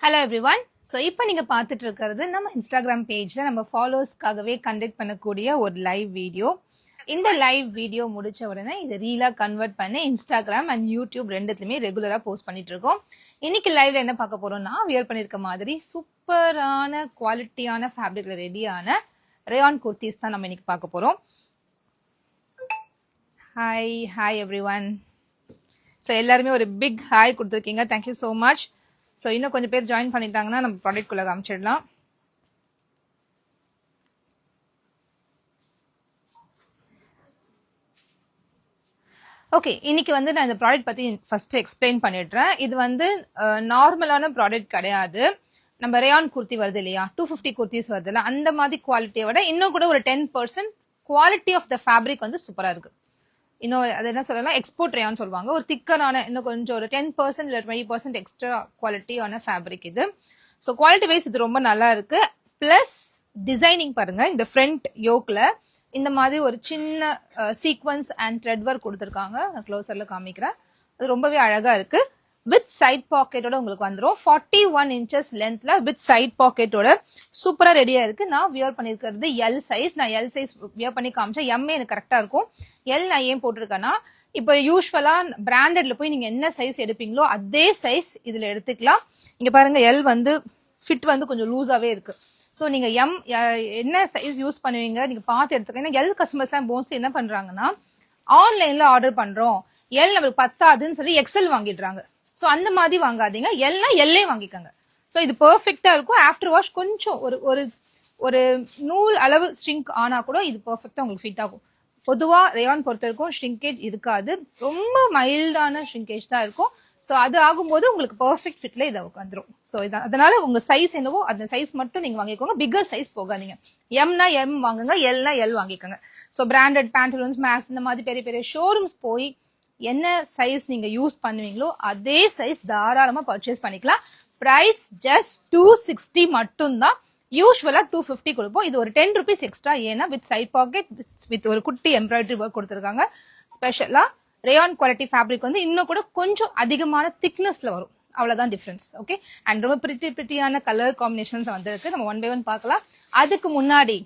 Hello everyone. So இப்போ நீங்க பார்த்துட்டு இருக்கிறது நம்ம Instagram பேஜ்ல நம்ம ஃபாலோவர்ஸ்க்காகவே கண்டக்ட் பண்ணக்கூடிய ஒரு லைவ் வீடியோ. இந்த லைவ் வீடியோ முடிச்ச உடனே இதை ரீலா கன்வெர்ட் பண்ணி Instagram அண்ட் யூடியூப் ரெண்டுத்துலயுமே ரெகுலரா போஸ்ட் பண்ணிட்டு இருக்கோம். இன்னைக்கு லைவ்ல என்ன பார்க்க போறோம்னா வியர் பண்ணிருக்க மாதிரி சூப்பரான குவாலிட்டியான ஃபேப்ரிக்ல ரெடியான ரேயான் குர்த்திஸ் தான் நம்ம இன்னைக்கு பார்க்க போறோம். Hi everyone. ஸோ எல்லாருமே ஒரு பிக் ஹாய் கொடுத்துருக்கீங்க. Thank you so much. ஸோ இன்னும் கொஞ்சம் பேர் ஜாயின் பண்ணிட்டாங்கன்னா நம்ம ப்ராடக்ட்குள்ளே காமிச்சிடலாம். ஓகே, இன்னைக்கு வந்து நான் இந்த ப்ராடக்ட் பற்றி ஃபர்ஸ்ட் எக்ஸ்பிளைன் பண்ணிடுறேன். இது வந்து நார்மலான ப்ராடக்ட் கிடையாது. நம்ம ரேயான் குர்த்தி வருது இல்லையா, 250 குர்த்திஸ் வருது இல்லை, அந்த மாதிரி குவாலிட்டியை விட இன்னும் கூட ஒரு 10% குவாலிட்டி ஆஃப் த ஃபேப்ரிக் வந்து சூப்பராக இருக்கு. இன்னும் அது என்ன சொல்லலாம், எக்ஸ்போர்ட் ரேயான்னு சொல்லுவாங்க. ஒரு திக்கரான இன்னும் கொஞ்சம் ஒரு 10% இல்லை 20% எக்ஸ்ட்ரா குவாலிட்டியான ஃபேப்ரிக் இது. ஸோ குவாலிட்டி வைஸ் இது ரொம்ப நல்லா இருக்கு. பிளஸ் டிசைனிங் பாருங்க, இந்த ஃப்ரண்ட் யோக்ல இந்த மாதிரி ஒரு சின்ன சீக்வன்ஸ் அண்ட் த்ரெட் ஒர்க் கொடுத்துருக்காங்க. நான் க்ளோசர்ல காமிக்கிறேன். அது ரொம்பவே அழகா இருக்கு. வித் சைட் பாக்கெட்டோட உங்களுக்கு வந்துடும். 41 inches லென்த்ல வித் சைட் பாக்கெட்டோட சூப்பரா ரெடியா இருக்கு. நான் வியர் பண்ணிருக்கிறது எல் சைஸ். நான் எல் சைஸ் வியர் பண்ணி காமிச்சேன். எம்ஏ எனக்கு கரெக்டா இருக்கும். எல் நான் ஏன் போட்டிருக்கேன்னா, இப்போ யூஸ்வலா பிராண்டட்ல போய் நீங்க என்ன சைஸ் எடுப்பீங்களோ அதே சைஸ் இதுல எடுத்துக்கலாம். இங்க பாருங்க, எல் வந்து ஃபிட் வந்து கொஞ்சம் லூஸாவே இருக்கு. ஸோ நீங்க எம் என்ன சைஸ் யூஸ் பண்ணுவீங்க நீங்க பார்த்து எடுத்துக்கலாம். ஏன்னா எல் கஸ்டமர்ஸ்லாம் மோஸ்ட்லி என்ன பண்றாங்கன்னா, ஆன்லைன்ல ஆர்டர் பண்றோம், எல் நம்மளுக்கு பத்தாதுன்னு சொல்லி எக்ஸல் வாங்கிடுறாங்க. ஸோ அந்த மாதிரி வாங்காதீங்க, எல்னா எல்லே வாங்கிக்கோங்க. ஸோ இது பெர்ஃபெக்டா இருக்கும். ஆஃப்டர் வாஷ் கொஞ்சம் ஒரு ஒரு நூல் அளவு ஷ்ரிங்க் ஆனா கூட இது பெர்ஃபெக்டா உங்களுக்கு ஃபிட் ஆகும். பொதுவா ரேயான் பொறுத்த வரைக்கும் ஷ்ரிங்கேஜ் இருக்காது, ரொம்ப மைல்டான ஷ்ரிங்கேஜ் தான் இருக்கும். ஸோ அது ஆகும்போது உங்களுக்கு பெர்ஃபெக்ட் ஃபிட்ல இதை வந்துடும். ஸோ அதனால உங்க சைஸ் என்னவோ அந்த சைஸ் மட்டும் நீங்க வாங்கிக்கோங்க. பிக்கர் சைஸ் போகாதீங்க. எம்னா எம் வாங்குங்க, எல்னா எல் வாங்கிக்கோங்க. ஸோ பிராண்டட் பேண்டலூன்ஸ், மேக்ஸ் இந்த மாதிரி பெரிய பெரிய ஷோரூம்ஸ் போய் என்ன சைஸ் நீங்க யூஸ் பண்ணுவீங்களோ அதே சைஸ் தாராளமா பர்ச்சேஸ் பண்ணிக்கலாம். பிரைஸ் ஜஸ்ட் 260 மட்டும் தான். யூஸ்வலா 250 கொடுப்போம். இது ஒரு 10 rupees எக்ஸ்ட்ரா. ஏன்னா வித் சைட் பாக்கெட் வித் ஒரு குட்டி எம்ப்ராய்டரி ஒர்க் கொடுத்துருக்காங்க. ஸ்பெஷலா ரேயான் குவாலிட்டி ஃபேப்ரிக் வந்து இன்னும் கூட கொஞ்சம் அதிகமான திக்னஸ்ல வரும். அவ்வளவுதான் டிஃபரன்ஸ். ஓகே, அண்ட் ரொம்ப பிரிட்டியான கலர் காம்பினேஷன்ஸ் வந்திருக்கு. நம்ம ஒன் பை ஒன் பார்க்கலாம். அதுக்கு முன்னாடி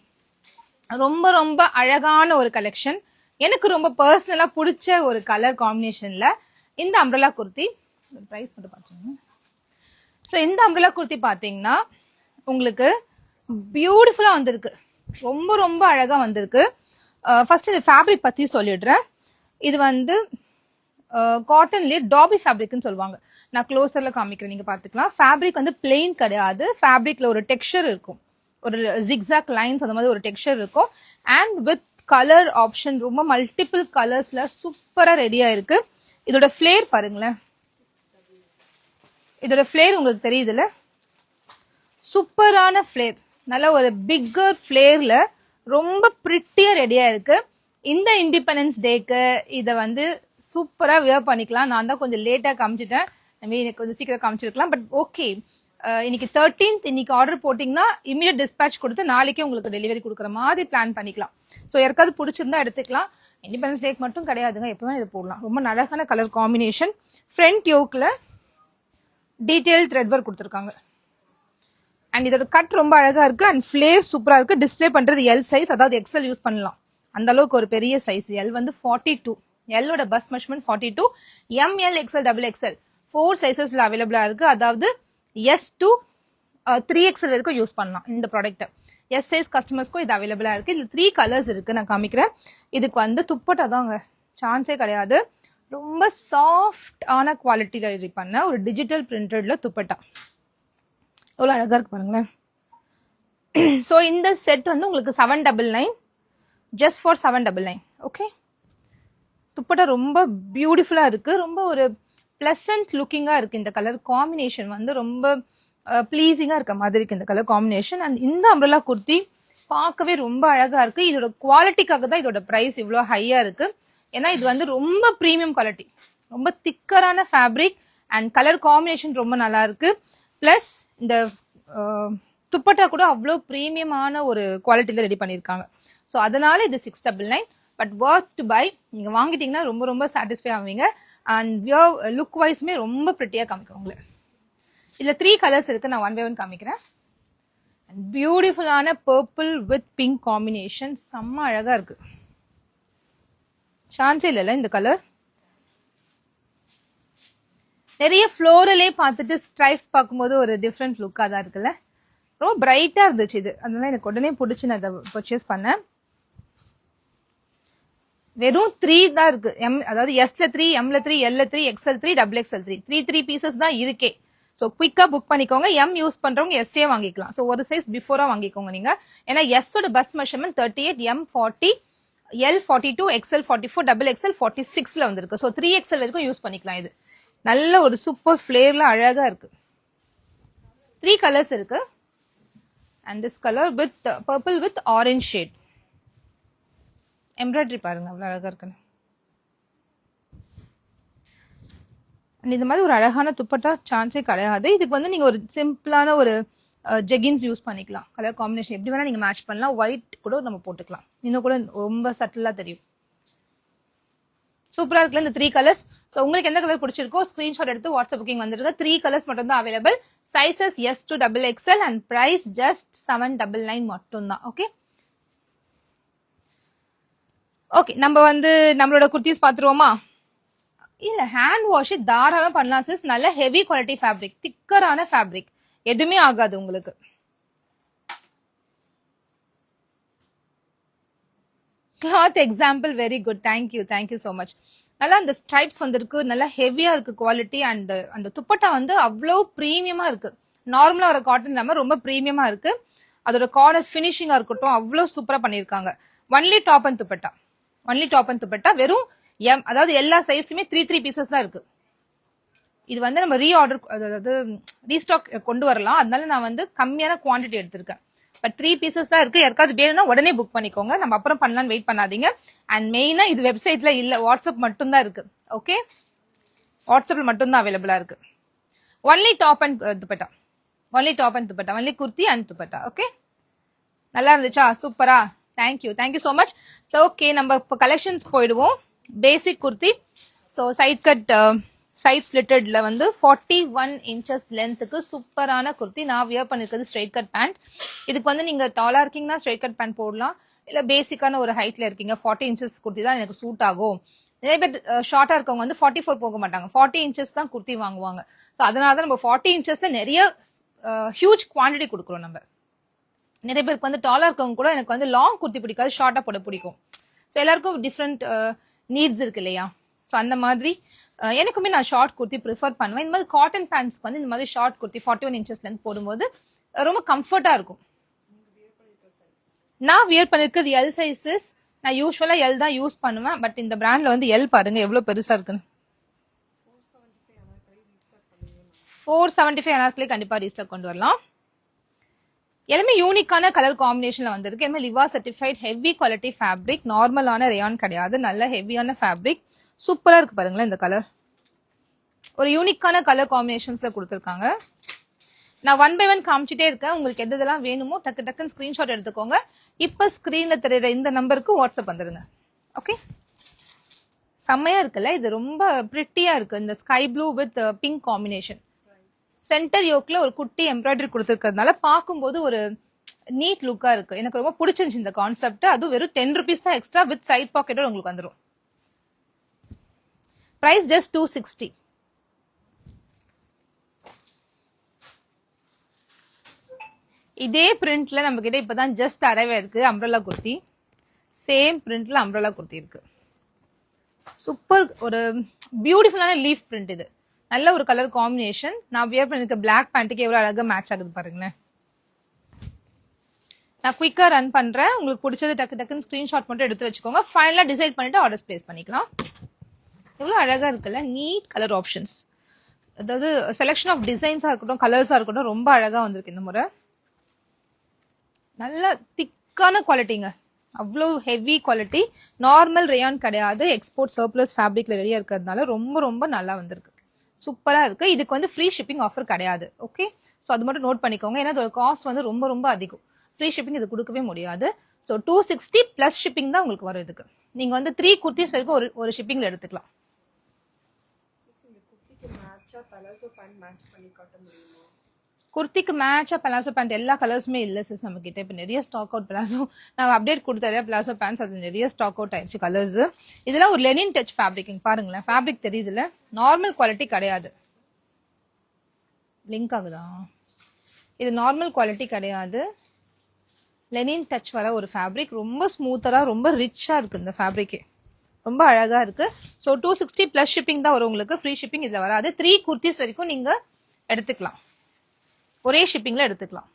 ரொம்ப ரொம்ப அழகான ஒரு கலெக்ஷன், எனக்கு ரொம்ப பர்சனலா பிடிச்ச ஒரு கலர் காம்பினேஷன்ல இந்த அம்ப்ரெல்லா குர்த்தி. பிரைஸ் மட்டும் பார்த்துங்க. ஸோ இந்த அம்ப்ரெல்லா குர்த்தி பார்த்தீங்கன்னா உங்களுக்கு பியூட்டிஃபுல்லா வந்திருக்கு. ரொம்ப ரொம்ப அழகா வந்திருக்கு. ஃபர்ஸ்ட் இந்த ஃபேப்ரிக் பத்தி சொல்லிடுறேன். இது வந்து காட்டன்லயே டாபி ஃபேப்ரிக்னு சொல்லுவாங்க. நான் க்ளோசர்ல காமிக்கிறேன், நீங்க பாத்துக்கலாம். ஃபேப்ரிக் வந்து பிளெயின் கிடையாது. ஃபேப்ரிக்ல ஒரு டெக்ஸ்சர் இருக்கும், ஒரு ஜிக்ஸாக் லைன்ஸ் அந்த மாதிரி ஒரு டெக்ஸ்சர் இருக்கும். அண்ட் வித் கலர் ஆப்ஷன் ரொம்ப மல்டிபிள் கலர்ஸ்ல சூப்பரா ரெடியா இருக்கு. இதோட ஃபிளேர் பாருங்களேன், இதோட ஃபிளேர் உங்களுக்கு தெரியுதுல, சூப்பரான ஃபிளேர், நல்ல ஒரு பிக்கர் ஃபிளேர்ல ரொம்ப பிரிட்டியா ரெடியா இருக்கு. இந்த இண்டிபெண்டன்ஸ் டேக்கு இதை வந்து சூப்பரா வியர் பண்ணிக்கலாம். நான் தான் கொஞ்சம் லேட்டா காமிச்சிட்டேன், எனக்கு கொஞ்சம் சீக்கிரம் காமிச்சிருக்கலாம். பட் ஓகே, இன்னைக்கு 13th, இன்னைக்கு ஆர்டர் போட்டீங்கன்னா இமீடியட் டிஸ்பேச் கொடுத்து நாளைக்கே உங்களுக்கு டெலிவரி கொடுக்குற மாதிரி பிளான் பண்ணிக்கலாம். ஸோ யாருக்காவது பிடிச்சிருந்தா எடுத்துக்கலாம். இண்டிபெண்டன்ஸ் டேக்கு மட்டும் கிடையாதுங்க, எப்பவுமே இதை போடலாம். ரொம்ப அழகான கலர் காம்பினேஷன். ஃப்ரண்ட் யோக்ல டீடைல் த்ரெட் ஒர்க் கொடுத்துருக்காங்க. அண்ட் இதோட கட் ரொம்ப அழகா இருக்கு. அண்ட் ஃபிளேர் சூப்பரா இருக்கு. டிஸ்பிளே பண்றது எல் சைஸ், அதாவது எக்ஸல் யூஸ் பண்ணலாம். அந்த அளவுக்கு ஒரு பெரிய சைஸ். எல் வந்து 42, எல்லோட bust measurement 42, M L XL double XL 4 சைசஸ்ல அவைலபிளா இருக்கு. அதாவது எஸ் டு 3XL வரைக்கும் யூஸ் பண்ணலாம் இந்த ப்ராடக்ட். எஸ் சைஸ் கஸ்டமர்ஸ்க்கும் இது அவைலபிளா இருக்கு. இதுல 3 கலர்ஸ் இருக்கு, நான் காமிக்கிறேன். இதுக்கு வந்து துப்பட்டா தாங்க, சான்ஸே கிடையாது. ரொம்ப சாஃப்ட் ஆன குவாலிட்டியில ரெடி பண்ண ஒரு டிஜிட்டல் பிரிண்டட்ல துப்பட்டா. எவ்வளவு அழகா இருக்கு பாருங்களேன். ஸோ இந்த செட் வந்து உங்களுக்கு 799, ஜஸ்ட் ஃபார் 799. ஓகே, துப்பட்டா ரொம்ப பியூட்டிஃபுல்லா இருக்கு. ரொம்ப ஒரு பிளசன்ட் லுக்கிங்கா இருக்கு. இந்த கலர் காம்பினேஷன் வந்து ரொம்ப பிளீசிங்கா இருக்க மாதிரி இருக்கு இந்த கலர் காம்பினேஷன். அண்ட் இந்த அம்ப்ரெல்லா குர்த்தி பார்க்கவே ரொம்ப அழகா இருக்கு. இதோட குவாலிட்டிக்காக தான் இதோட பிரைஸ் இவ்வளோ ஹையா இருக்கு. ஏன்னா இது வந்து ரொம்ப ப்ரீமியம் குவாலிட்டி, ரொம்ப திக்கரான ஃபேப்ரிக் அண்ட் கலர் காம்பினேஷன் ரொம்ப நல்லா இருக்கு. பிளஸ் இந்த துப்பட்டா கூட அவ்வளோ ப்ரீமியமான ஒரு குவாலிட்டியில ரெடி பண்ணியிருக்காங்க. ஸோ அதனால இது 699. But worth to buy. நீங்க வாங்கிட்டீங்கன்னா ரொம்ப ரொம்ப சாட்டிஸ்ஃபை ஆவீங்க. அண்ட் லுக் வைஸ்மே ரொம்ப பிரிட்டியா காமிக்கும் உங்களுக்கு. இதுல 3 கலர்ஸ் இருக்கு, நான் ஒன் பை ஒன் காமிக்கிறேன். பியூட்டிஃபுல்லான பர்பிள் வித் பிங்க் காம்பினேஷன், செம்ம அழகா இருக்கு. சான்ஸே இல்லைல்ல இந்த கலர். நிறைய ஃப்ளோரலே பார்த்துட்டு ஸ்ட்ரைப்ஸ் பார்க்கும்போது ஒரு டிஃப்ரெண்ட் லுக்காக தான் இருக்குல்ல. ரொம்ப பிரைட்டா இருந்துச்சு இது, அதனால எனக்கு உடனே பிடிச்சி நான் அதை பர்ச்சேஸ் பண்ணேன். வெறும் 3 தான் இருக்கு. அதாவது எஸ்ல 3, எம்ல 3, எல்ல 3, எக்ஸ்எல் 3, டபுள் எக்ஸ்எல் 3, 3 பீசஸ் தான் இருக்கே. ஸோ குயிக்கா புக் பண்ணிக்கோங்க. எம் யூஸ் பண்றவங்க எஸ்ஏ வாங்கிக்கலாம். ஸோ ஒரு சைஸ் பிஃபோரா வாங்கிக்கோங்க நீங்க. ஏன்னா எஸ்ஸோட bust measurement 38, M 40, L 42, XL 44, double XL 46ல வந்திருக்கு. ஸோ 3 எக்ஸ்எல் வரைக்கும் யூஸ் பண்ணிக்கலாம். இது நல்ல ஒரு சூப்பர் ஃபிளேர்ல அழகா இருக்கு. 3 கலர்ஸ் இருக்கு. And this colour with purple with orange shade. Embroidery பாருங்க அவ்வளவு அழகா இருக்குன்னு. இந்த மாதிரி ஒரு அழகான துப்பட்டா சான்ஸே கிடையாது. இதுக்கு வந்து நீங்க ஒரு சிம்பிளான ஒரு ஜெகின்ஸ் யூஸ் பண்ணிக்கலாம். கலர் காம்பினேஷன் எப்படி வேணா நீங்க மேட்ச் பண்ணலாம். ஒயிட் கூட நம்ம போட்டுக்கலாம், இன்னும் கூட ரொம்ப சட்டிலா தெரியும். சூப்பரா இருக்குல்ல இந்த 3 கலர்ஸ். ஸோ உங்களுக்கு எந்த கலர் பிடிச்சிருக்கோ ஸ்கிரீன்ஷாட் எடுத்து வாட்ஸ்அப் புக்கிங் வந்துருக்கு. 3 கலர்ஸ் மட்டும் தான் available. Sizes S to double XL and price just 799 மட்டும் தான். ஓகே ஓகே, நம்ம வந்து நம்மளோட குர்த்திஸ் பாத்துருவோமா? இல்ல, ஹேண்ட் வாஷ் தாராளம் பண்ணலாம் சிஸ். நல்ல ஹெவி குவாலிட்டி ஃபேப்ரிக், திக்கரான ஃபேப்ரிக், எதுவுமே ஆகாது உங்களுக்கு. Cloth example very good, thank you so much. நல்லா அந்த ஸ்ட்ரைப்ஸ் வந்திருக்கு, நல்லா ஹெவியா இருக்கு குவாலிட்டி. அண்ட் அந்த துப்பட்டா வந்து அவ்வளோ ப்ரீமியமா இருக்கு. நார்மலா ஒரு காட்டன் இல்லாம ரொம்ப ப்ரீமியமா இருக்கு. அதோட கார்னர் ஃபினிஷிங்கா இருக்கட்டும் அவ்வளோ சூப்பரா பண்ணிருக்காங்க. ஒன்லி டாப் அண்ட் துப்பட்டா வெறும் எம், அதாவது எல்லா சைஸுமே 3 பீசஸ் தான் இருக்கு. இது வந்து நம்ம ரீஆர்டர், அதாவது ரீஸ்டாக் கொண்டு வரலாம். அதனால நான் வந்து கம்மியான குவான்டிட்டி எடுத்திருக்கேன். பட் 3 பீசஸ் தான் இருக்கு. யாருக்காவது வேணும்னா உடனே புக் பண்ணிக்கோங்க, நம்ம அப்புறம் பண்ணலாம்னு வெயிட் பண்ணாதீங்க. அண்ட் மெயினா இது வெப்சைட்ல இல்ல, வாட்ஸ்அப் மட்டும் தான் இருக்கு. ஓகே, வாட்ஸ்அப்ல மட்டும் தான் அவைலபிளா இருக்கு. Only top and dupatta, only kurti and dupatta. Okay, நல்லா இருந்துச்சா? சூப்பரா, thank you so much. So okay, நம்ம இப்போ கலெக்ஷன்ஸ் போயிடுவோம். Basic kurti, so side cut side ஸ்லிட்டட்ல வந்து 41 இன்ச்சஸ் லென்த்துக்கு சூப்பரான குர்த்தி. நான் வியர் பண்ணிருக்கிறது ஸ்ட்ரெயிட் கட் பேண்ட். இதுக்கு வந்து நீங்க டாலா இருக்கீங்கன்னா ஸ்ட்ரெயிட் கட் பேண்ட் போடலாம். இல்ல பேசிக்கான ஒரு ஹைட்ல இருக்கீங்க, 40 இன்ச்சஸ் குர்த்தி தான் எனக்கு சூட் ஆகும். நிறைய பேர் ஷார்ட்டா இருக்கவங்க வந்து 44 போக மாட்டாங்க, 40 இன்ச்சஸ் தான் குர்த்தி வாங்குவாங்க. ஸோ அதனாலதான் நம்ம 40 இன்ச்சஸ்ல நிறைய ஹியூஜ் குவான்டிட்டி கொடுக்குறோம். நம்ம நிறைய பேருக்கு வந்து டாலா இருக்கவங்க கூட எனக்கு வந்து லாங் குர்த்தி பிடிக்காது, ஷார்ட்டா போட பிடிக்கும். ஸோ எல்லாருக்கும் டிஃப்ரெண்ட் நீட்ஸ் இருக்கு இல்லையா? ஸோ அந்த மாதிரி எனக்குமே நான் ஷார்ட் குர்த்தி ப்ரிஃபர் பண்ணுவேன். இந்த மாதிரி காட்டன் பேண்ட்ஸ்க்கு வந்து இந்த மாதிரி ஷார்ட் குர்த்தி 41 இன்ச்சஸ் லென்த் போடும்போது ரொம்ப கம்ஃபர்ட்டா இருக்கும். நான் வியர் பண்ணிருக்கிறது எல் சைஸஸ். நான் யூஸ்வலா எல் தான் யூஸ் பண்ணுவேன். பட் இந்த பிராண்ட்ல வந்து எல் பாருங்க எவ்வளவு பெருசா இருக்குன்னு. 475 அனார்கலி கண்டிப்பா ரீஸ்டாக் கொண்டு வரலாம். எல்லாமே யூனிக்கான கலர் காம்பினேஷன்ல வந்திருக்கு. எல்லாமே லிவா சர்டிஃபைட் ஹெவி குவாலிட்டி ஃபேப்ரிக், நார்மலான ரேயான் கிடையாது, நல்ல ஹெவியான ஃபேப்ரிக். சூப்பரா இருக்கு பாருங்களேன் இந்த கலர். ஒரு யூனிக்கான கலர் காம்பினேஷன்ஸ்ல கொடுத்துருக்காங்க. நான் ஒன் பை ஒன் காமிச்சிட்டே இருக்கேன். உங்களுக்கு எதெல்லாம் வேணுமோ டக்குன்னு ஸ்கிரீன்ஷாட் எடுத்துக்கோங்க. இப்ப ஸ்கிரீன்ல தெரியுற இந்த நம்பருக்கு வாட்ஸ்அப் வந்துருங்க. ஓகே, செம்மையா இருக்குல்ல, இது ரொம்ப பிரிட்டியா இருக்கு. இந்த sky blue with pink combination, centre யோக்ல ஒரு குட்டி எம்ப்ராய்டரி கொடுத்துருக்கிறதுனால பார்க்கும்போது ஒரு நீட் லுக்கா இருக்கு. எனக்கு ரொம்ப பிடிச்சிருந்துச்சு இந்த கான்செப்ட். அதுவும் வெறும் 10 rupees தான் எக்ஸ்ட்ரா வித் சைட் பாக்கெட்டோட உங்களுக்கு வந்துடும். Price just 260. இதே பிரிண்ட்ல நம்ம கிட்ட இப்பதான் ஜஸ்ட் அரைவ் இருக்கு அம்ப்ரெல்லா குர்த்தி. சேம் பிரிண்ட்ல அம்ப்ரெல்லா குர்த்தி இருக்கு. சூப்பர், ஒரு பியூட்டிஃபுல்லான லீஃப் பிரிண்ட். இது நல்ல ஒரு கலர் காம்பினேஷன். நான் வியர் பண்ணிருக்க பிளாக் பேண்ட்டுக்கு எவ்வளவு அழகா மேட்ச் ஆகுது பாருங்களேன். நான் குயிக்கா ரன் பண்றேன். உங்களுக்கு பிடிச்சது டக்குன்னு ஸ்கிரீன்ஷாட் மட்டும் எடுத்து வச்சுக்கோங்க. ஃபைனலா டிசைட் பண்ணிட்டு ஆர்டர்ஸ் பிளேஸ் பண்ணிக்கலாம். எவ்வளவு அழகா இருக்குல்ல, நீட் கலர் ஆப்ஷன்ஸ். அதாவது செலக்ஷன் ஆஃப் டிசைன்ஸா இருக்கட்டும், கலர்ஸா இருக்கட்டும், ரொம்ப அழகா வந்திருக்கு இந்த முறை. நல்ல திக்கான குவாலிட்டிங்க, அவ்வளோ ஹெவி குவாலிட்டி. நார்மல் ரேயான் கிடையாது, எக்ஸ்போர்ட் சர்ப்ளஸ் ஃபேப்ரிக்ல ரெடியா இருக்கிறதுனால ரொம்ப நல்லா வந்திருக்கு. சூப்பரா இருக்கு. இதுக்கு வந்து ஃப்ரீ ஷிப்பிங் ஆஃபர் கிடையாது. ஓகே, ஸோ அது மட்டும் நோட் பண்ணிக்கோங்க. ஏன்னா அதோட காஸ்ட் வந்து ரொம்ப அதிகம். ஃப்ரீ ஷிப்பிங் இது கொடுக்கவே முடியாது. ஸோ 260 பிளஸ் ஷிப்பிங் தான் உங்களுக்கு வரும். இதுக்கு நீங்க வந்து 3 குர்த்திஸ் வரைக்கும் ஒரு ஷிப்பிங்ல எடுத்துக்கலாம். குர்த்திக்கு மேட்சா பலாசோ பேண்ட் எல்லா கலர்ஸுமே இல்லை சிஸ் நம்ம கிட்ட. இப்போ நிறைய ஸ்டாக் அவுட் பலாசோ நான் அப்டேட் கொடுத்ததே பலாசோ பேண்ட்ஸ் அது நிறைய ஸ்டாக் அவுட் ஆயிடுச்சு கலர்ஸ். இதெல்லாம் ஒரு லெனின் டச் ஃபேப்ரிக் பாருங்களேன். ஃபேப்ரிக் தெரியுதுல, நார்மல் குவாலிட்டி கிடையாது. லிங்க் ஆகுதா? இது நார்மல் குவாலிட்டி கிடையாது, லெனின் டச் வர ஒரு ஃபேப்ரிக். ரொம்ப ஸ்மூத்தரா ரொம்ப ரிச்சா இருக்கு இந்த ஃபேப்ரிக்கே, ரொம்ப அழகா இருக்கு. ஸோ 260 பிளஸ் ஷிப்பிங் தான் வரும் உங்களுக்கு, ஃப்ரீ ஷிப்பிங் இதுல வராது. 3 குர்த்திஸ் வரைக்கும் நீங்க எடுத்துக்கலாம், ஒரே ஷிப்பிங்ல எடுத்துக்கலாம்.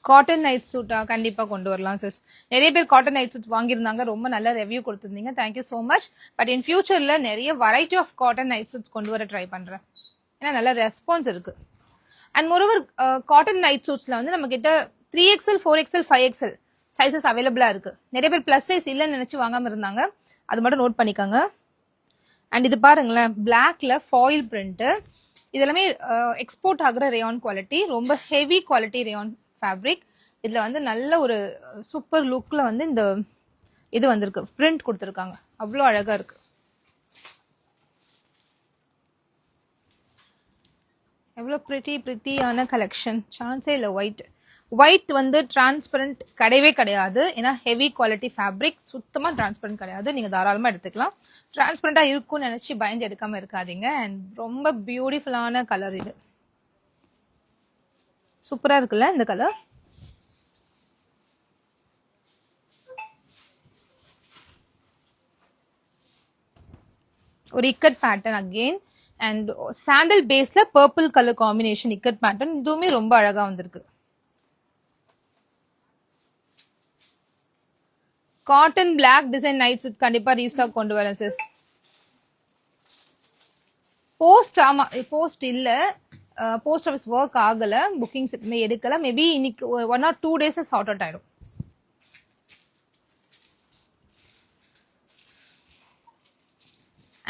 காட்டன் நைட் சூட்டா கண்டிப்பா கொண்டு வரலாம் சிஸ். நிறைய பேர் காட்டன் நைட் சூட் வாங்கியிருந்தாங்க, ரொம்ப நல்ல ரிவ்யூ கொடுத்திருந்தீங்க, thank you so much. But in ஃபியூச்சர்ல நிறைய variety of cotton night suits கொண்டு வர ட்ரை பண்றேன், ஏன்னா நல்ல ரெஸ்பான்ஸ் இருக்கு. அண்ட் மோரோவர் காட்டன் நைட் சூட்ஸ்ல வந்து நம்ம கிட்ட 3XL 4XL 5XL சைசஸ் அவைலபிளா இருக்கு. நிறைய பேர் பிளஸ் சைஸ் இல்லைன்னு நினைச்சு வாங்காம இருந்தாங்க, அது மட்டும் நோட் பண்ணிக்கோங்க. அண்ட் இது பாருங்களேன், பிளாக்ல ஃபாயில் பிரிண்ட், இதெல்லாமே எக்ஸ்போர்ட் ஆகுற ரேயான் குவாலிட்டி, ரொம்ப ஹெவி குவாலிட்டி ரேயான் ஃபேப்ரிக். இதுல வந்து நல்ல ஒரு சூப்பர் லுக்ல வந்து இந்த இது வந்திருக்கு, பிரிண்ட் கொடுத்துருக்காங்க, அவ்வளோ அழகா இருக்கு. எவ்வளோ பிரிட்டியான கலெக்ஷன், சான்ஸே இல்லை. ஒயிட் வந்து டிரான்ஸ்பரண்ட் கிடையவே கிடையாது, ஏன்னா ஹெவி குவாலிட்டி ஃபேப்ரிக், சுத்தமா டிரான்ஸ்பரண்ட் கிடையாது. நீங்க தாராளமா எடுத்துக்கலாம். டிரான்ஸ்பரண்டா இருக்கும்னு நினைச்சு பயந்து எடுக்காம இருக்காதீங்க. அண்ட் ரொம்ப பியூட்டிஃபுல்லான கலர், இது சூப்பரா இருக்குல்ல இந்த கலர். ஒரு ikat pattern again, and sandal பேஸ்ல purple colour combination ikat pattern, இதுவுமே ரொம்ப அழகா வந்திருக்கு. Cotton black design night suit கண்டிப்பா ரீஸ்டாக் கொண்டு வரேன் சிஸ். போஸ்ட், ஆமா போஸ்ட் இல்ல, போஸ்ட் ஆஃபீஸ் ஒர்க் ஆகல, புக்கிங்ஸ் எதுவுமே எடுக்கல. மேபி இன்னைக்கு 1 or 2 days சார்ட் அவுட் ஆயிடும்.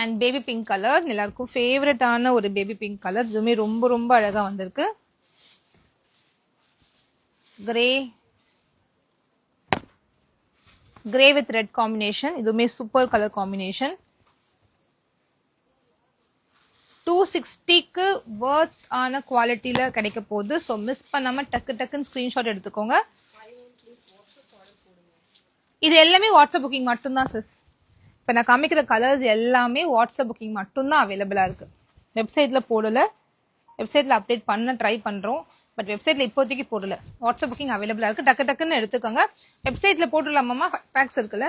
அண்ட் பேபி பிங்க் கலர் எல்லாருக்கும் ஃபேவரட்டான ஒரு பேபி பிங்க் கலர், இதுவுமே ரொம்ப ரொம்ப அழகா வந்திருக்கு. கிரே வித் ரெட் காம்பினேஷன், இதுவுமே சூப்பர் கலர் காம்பினேஷன். 260க்கு வர்த் ஆன குவாலிட்டியில கிடைக்க போகுது. ஸோ மிஸ் பண்ணாம டக்குன்னு ஸ்கிரீன்ஷாட் எடுத்துக்கோங்க. இது எல்லாமே வாட்ஸ்அப் புக்கிங் மட்டும்தான் சிஸ். இப்போ நான் காமிக்கிற கலர்ஸ் எல்லாமே வாட்ஸ்அப் புக்கிங் மட்டும்தான் அவைலபிளா இருக்கு, வெப்சைட்ல போடல. வெப்சைட்ல அப்டேட் பண்ண ட்ரை பண்றோம், பட் வெப்சைட்ல இப்போதைக்கு போடல. வாட்ஸ்அப் புக்கிங் அவைலபிளா இருக்கு, டக்குன்னு எடுத்துக்கோங்க. வெப்சைட்ல போட்டுடலாமா? 5 பேக்ஸ் இருக்குல்ல,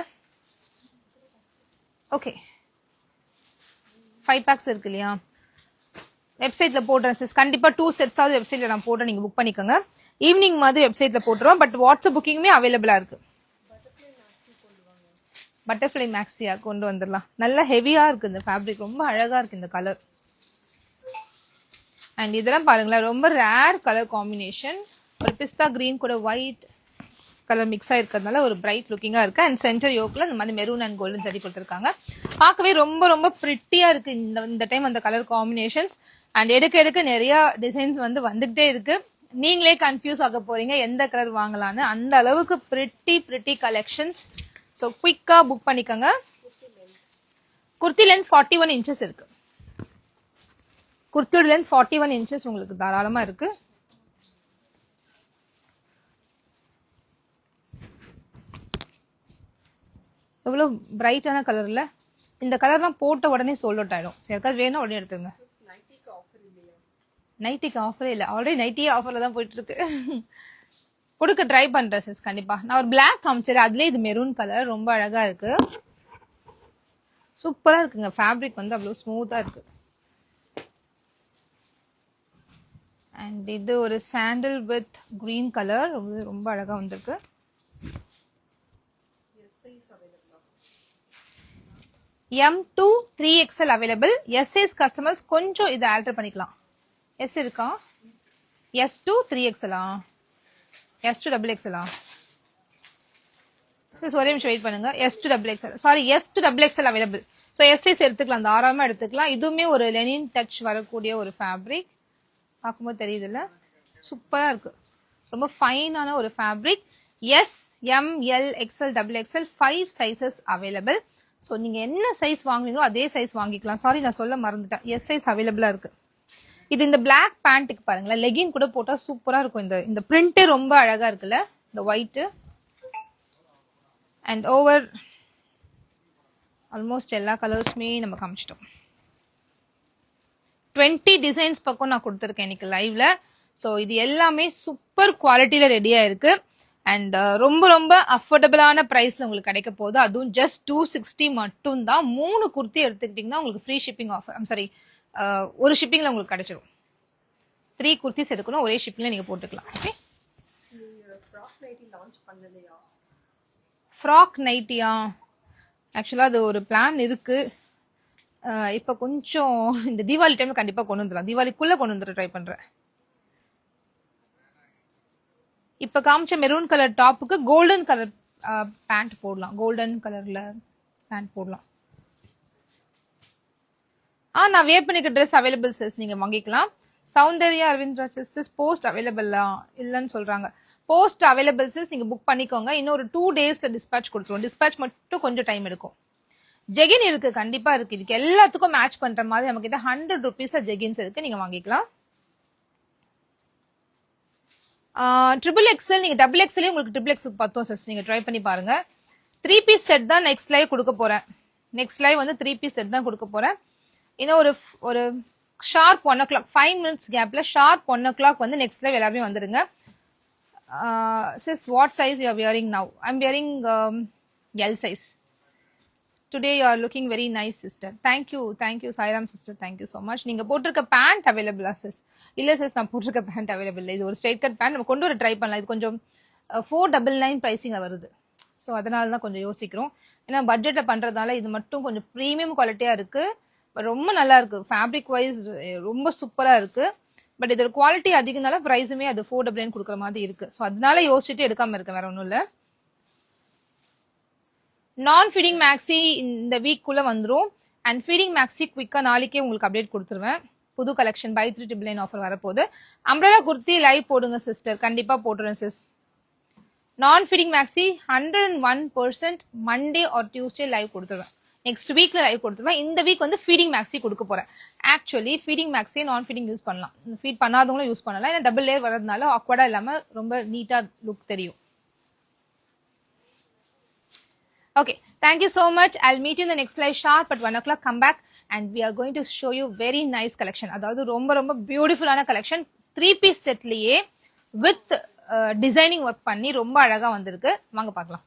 ஓகே 5 பேக்ஸ் இருக்கு இல்லையா, வெப்சைட்ல போடுறேன் சிஸ். கண்டிப்பா 2 sets ஆவது வெப்சைட்ல நான் போடுறேன், நீங்க புக் பண்ணிக்கோங்க. ஈவினிங் மாதிரி வெப்சைட்ல போட்டுருவோம், பட் வாட்ஸ்அப் புக்கிங்குமே அவைலபிளா இருக்கு. பட்டர்ஃபிளை மேக்ஸியா கொண்டு வந்துடலாம். நல்ல ஹெவியா இருக்கு இந்த ஃபேப்ரிக், ரொம்ப அழகா இருக்கு இந்த கலர். அண்ட் இதெல்லாம் பாருங்களேன், ரொம்ப ரேர் கலர் காம்பினேஷன், ஒரு பிஸ்தா கிரீன் கூட ஒயிட் கலர் மிக்ஸ் ஆயிருக்கிறதுனால ஒரு பிரைட் லுக்கிங்கா இருக்கு. அண்ட் சென்டர் யோக்ல இந்த மாதிரி மெரூன் அண்ட் கோல்டன் சரி கொடுத்துருக்காங்க, பார்க்கவே ரொம்ப ரொம்ப பிரிட்டியா இருக்கு இந்த டைம் அந்த கலர் காம்பினேஷன்ஸ். அண்ட் எடுக்க நிறைய டிசைன்ஸ் வந்து வந்துகிட்டே இருக்கு, நீங்களே கன்ஃபியூஸ் ஆக போறீங்க எந்த கலர் வாங்கலான்னு, அந்த அளவுக்கு பிரிட்டி கலெக்ஷன்ஸ். ஸோ குயிக்கா புக் பண்ணிக்கோங்க. குர்த்தி லென்த் 41 inches இருக்கு, குர்த்தியோட லென்த் 41 inches உங்களுக்கு தாராளமா இருக்கு. எவ்வளவு பிரைட்டான கலர்ல, இந்த கலர்லாம் போட்ட உடனே சோல்ட் அவுட் ஆயிடும். யாருக்காவது வேணும் உடனே எடுத்துங்க. நைட்டிக்கு ஆஃபரே இல்லை, ஆல்ரெடி நைட்டியே ஆஃபர்ல தான் போயிட்டு இருக்கு. கொடுக்க ட்ரை பண்றேன் சிஸ் கண்டிப்பா. நான் ஒரு பிளாக் காமிச்சேன், அதுலேயே இது மெரூன் கலர் ரொம்ப அழகா இருக்கு, சூப்பரா இருக்குங்க. ஃபேப்ரிக் வந்து அவ்வளவு ஸ்மூத்தா இருக்கு. அண்ட் இது ஒரு சாண்டல் வித் கிரீன் கலர், ரொம்ப அழகா வந்திருக்கு. M2 3XL available. எஸ்ஐஸ் கஸ்டமர்ஸ் கொஞ்சம் இதை ஆல்டர் பண்ணிக்கலாம். எஸ் இருக்கா? S2 3XL, S2 XXL. ஒரே நிமிஷம் வெயிட் பண்ணுங்க. S2 XXL, sorry S2 XXL available. So எஸ்ஐஸ் எடுத்துக்கலாம், தாராளமா எடுத்துக்கலாம். இதுவுமே ஒரு லெனின் டச் வரக்கூடிய ஒரு ஃபேப்ரிக், பார்க்கும்போது தெரியுதுல்ல, சூப்பரா இருக்கு, ரொம்ப ஃபைனான ஒரு fabric. S, M, L, XL, XXL 5 sizes available. So நீங்கள் என்ன சைஸ் வாங்குறீங்களோ அதே சைஸ் வாங்கிக்கலாம். சாரி நான் சொல்ல மறந்துட்டேன், எஸ் சைஸ் அவைலபிளாக இருக்குது. இது இந்த பிளாக் பேண்ட்டுக்கு பாருங்களேன், லெகின் கூட போட்டால் சூப்பராக இருக்கும். இந்த பிரிண்டே ரொம்ப அழகாக இருக்குல்ல, இந்த ஒயிட்டு. அண்ட் ஓவர் ஆல்மோஸ்ட் எல்லா கலர்ஸுமே நம்ம காமிச்சிட்டோம். 20 டிசைன்ஸ் பக்கம் நான் கொடுத்துருக்கேன் இன்னைக்கு லைவ்ல. ஸோ இது எல்லாமே சூப்பர் குவாலிட்டியில் ரெடியாக இருக்கு. அண்ட் ரொம்ப ரொம்ப அஃபோர்டபுளான ப்ரைஸில் உங்களுக்கு கிடைக்க போகுது. அதுவும் ஜஸ்ட் 260 மட்டும் தான். 3 குர்த்தி எடுத்துக்கிட்டிங்கன்னா உங்களுக்கு ஃப்ரீ ஷிப்பிங் ஆஃபர், சாரி ஒரு ஷிப்பிங்கில் உங்களுக்கு கிடைச்சிடும். 3 குர்த்திஸ் எடுக்கணும், ஒரே ஷிப்பிங்கில் நீங்கள் போட்டுக்கலாம். ஓகே, ஃப்ராக் நைட்டியா? ஆக்சுவலாக அது ஒரு பிளான் இருக்கு. இப்போ கொஞ்சம் இந்த தீபாவளி டைம் கண்டிப்பாக கொண்டு வந்துடலாம். தீபாவளிக்குள்ளே கொண்டு வந்துட ட்ரை பண்ணுறேன். இப்போ காமிச்ச மெரூன் கலர் டாப்புக்கு கோல்டன் கலர் பேண்ட் போடலாம். கோல்டன் கலரில் பேண்ட் போடலாம். நான் வேர் பண்ணிக்க ட்ரெஸ் அவைலபிள் சிஸ், நீங்கள் வாங்கிக்கலாம். சௌந்தர்யா அரவிந்த் சிஸ் போஸ்ட் அவைலபிளா இல்லைன்னு சொல்கிறாங்க. போஸ்ட் அவைலபிள் சிஸ், நீங்கள் புக் பண்ணிக்கோங்க. இன்னும் ஒரு 2 டேஸில் டிஸ்பேச் கொடுத்துருவோம். டிஸ்பேச் மட்டும் கொஞ்சம் டைம் எடுக்கும். ஜெகின் இருக்கு, கண்டிப்பா இருக்கு. இதுக்கு எல்லாத்துக்கும் மேட்ச் பண்ற மாதிரி நம்ம கிட்ட 100 rupees ஜெகின்ஸ் இருக்கு, நீங்க வாங்கிக்கலாம். XXL, நீங்க XXL உங்களுக்கு XXX பார்த்தோம் சிஸ், நீங்க ட்ரை பண்ணி பாருங்க. 3 பீஸ் செட் தான் நெக்ஸ்ட் லைவ் கொடுக்க போறேன். நெக்ஸ்ட் லைவ் வந்து 3 பீஸ் செட் தான் கொடுக்க போறேன். இன்னும் ஒரு ஷார்ப் 1 o'clock 5 minutes கேப்ல ஷார்ப் 1 o'clock வந்து நெக்ஸ்ட் லைவ் எல்லாருமே வந்துருங்க. Sis what size you are wearing now? I am wearing L size. Today you are looking very nice sister. Thank you Sairam sister, thank you so much. நீங்க போட்டிருக்க pant அவைலபிளா sis? இல்ல sis, நான் போட்டிருக்க pant available இல்லை. இது ஒரு straight cut pant, நம்ம கொண்டு வர ட்ரை பண்ணலாம். இது கொஞ்சம் 499 பிரைசிங்ல வருது. ஸோ அதனால தான் கொஞ்சம் யோசிக்கிறோம். ஏன்னா பட்ஜெட்ல பண்றதால இது மட்டும் கொஞ்சம் ப்ரீமியம் குவாலிட்டியா இருக்கு. ரொம்ப நல்லா இருக்கு, ஃபேப்ரிக் வைஸ் ரொம்ப சூப்பரா இருக்கு. பட் இதோட குவாலிட்டி அதிகனால ப்ரைஸுமே அது 499 கொடுக்குற மாதிரி இருக்கு. ஸோ அதனால யோசிச்சுட்டு எடுக்காம இருக்கேன், வேற ஒன்றும் இல்லை. நான் ஃபீடிங் மேக்ஸி இந்த வீக்குள்ள வந்துடும். அண்ட் ஃபீடிங் மேக்ஸி குவிக்கா நாளைக்கே உங்களுக்கு அப்டேட் கொடுத்துருவேன். புது கலெக்ஷன் பை 399 ஆஃபர் வரப்போகுது. அம்ப்ரெல்லா குர்த்தி லைவ் போடுங்க சிஸ்டர், கண்டிப்பா போட்டுறேன் சிஸ். நான் feeding maxi 101% Monday R Tuesday live கொடுத்துருவேன். நெக்ஸ்ட் வீக்ல லைவ் கொடுத்துருவேன். இந்த வீக் வந்து ஃபீடிங் மேக்ஸி கொடுக்க போறேன். ஆக்சுவலி ஃபீடிங் மேக்ஸி நான் ஃபீடிங் யூஸ் பண்ணலாம், ஃபீட் பண்ணாதவங்களும் யூஸ் பண்ணலாம். ஏன்னா டபுள் லேயர் வரதுனால ஆக்வர்டா இல்லாம ரொம்ப நீட்டா லுக் தெரியும். Okay, thank you so much. I'll meet you in the next live sharp at 1 o'clock. Come back and we are going to show you very nice collection. அதாவது ரொம்ப பியூட்டிஃபுல்லான கலெக்ஷன். 3 பீஸ் செட்லயே with designing work பண்ணி ரொம்ப அழகா வந்திருக்கு. வாங்க பார்க்கலாம்.